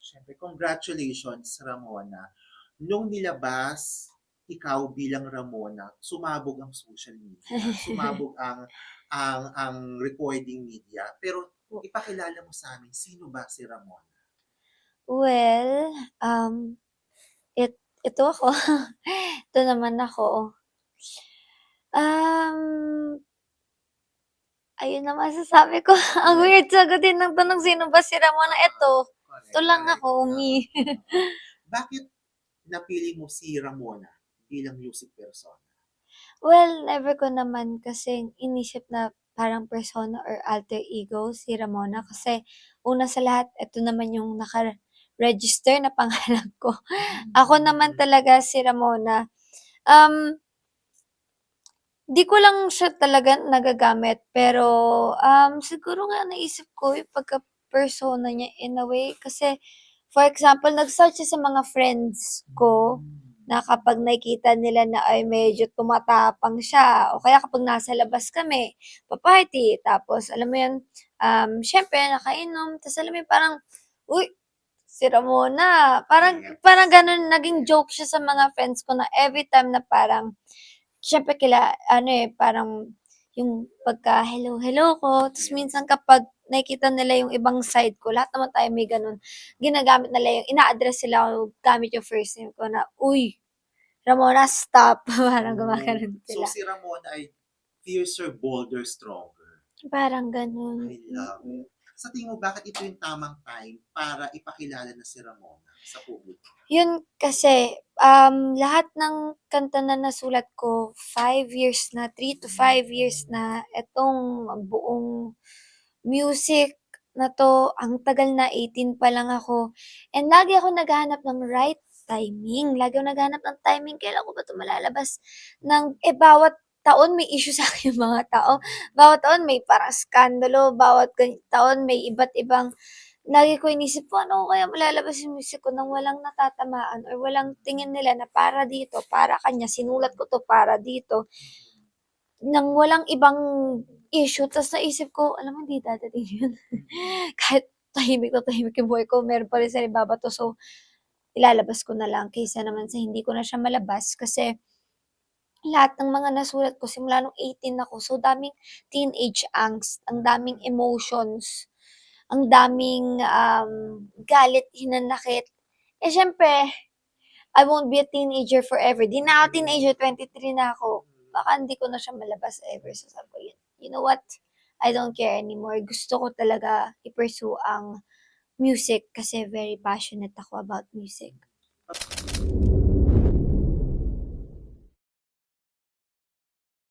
Siyempre, congratulations, Ramona. Nung nilabas ikaw bilang Ramona, sumabog ang social media, sumabog ang recording media. Pero ipakilala mo sa amin, sino ba si Ramona? Well, ito ako. Ito naman ako. Um, ayun na masasabi ko. Ang Yes. weird sagutin ng tanong, sino ba si Ramona? Ito Correct, lang correct. ako, me. Bakit napili mo si Ramona bilang music person? Well, never ko naman kasing inisip na parang persona or alter ego si Ramona kasi una sa lahat, ito naman yung naka-register na pangalan ko. Ako naman talaga si Ramona. Um, Di ko lang siya talaga nagagamit pero, siguro nga naisip ko yung pagka-persona niya in a way kasi for example nag-start siya sa mga friends ko na kapag nakikita nila na ay medyo tumatapang siya o kaya kapag nasa labas kami, pa-party tapos alam mo yun, siyempre nakainom ta's alam mo yun parang, "Uy, si Ramona." Parang Yes. parang gano'n naging joke siya sa mga friends ko na everytime na parang siyempre ano, parang yung pagka-hello, hello ko, ta's minsan kapag nakikita nila yung ibang side ko, lahat naman tayo may gano'n, ginagamit nila yung ina-address sila ako gamit yung first name ko na, "Uy, Ramona, stop." Parang Oh, gumaganon so sila. si Ramona ay fiercer, bolder, stronger. Parang gano'n, I love it. Sa tingin mo, bakit ito yung tamang time para ipakilala na si Ramona sa publiko? Yun kasi, lahat ng kanta na nasulat ko 5 years na, 3 to 5 years na itong buong music na 'to, ang tagal na, 18 pa lang ako and lagi ako naghahanap ng right timing, lagi akong naghahanap ng timing, kailan ko ba 'to malalabas bawat taon may issue sa'kin yung mga tao, bawat taon may parang iskandalo, bawat taon may iba't ibang lagi ko inisip paano ko kaya malalabas yung music ko nang walang natatamaan or walang tingin nila na para dito, para kanya, sinulat ko 'to para dito, nang walang ibang issue ta's naisip ko, alam mo hindi dadating yun. Kahit tahimik na tahimik yung buhay ko meron pa rin silang ibabato so, ilalabas ko na lang kaysa naman sa hindi ko na siya malabas kasi lahat ng mga nasulat ko simula nung 18 ako so daming teenage angst, ang daming emotions, ang daming, galit, hinanakit. Eh, siyempre I won't be a teenager forever, 'di na ako teenager, 23 na ako. Baka hindi ko na siya malabas ever so sabi ko, "You know what, I don't care anymore." Gusto ko talaga i-pursue ang music kasi very passionate ako about music.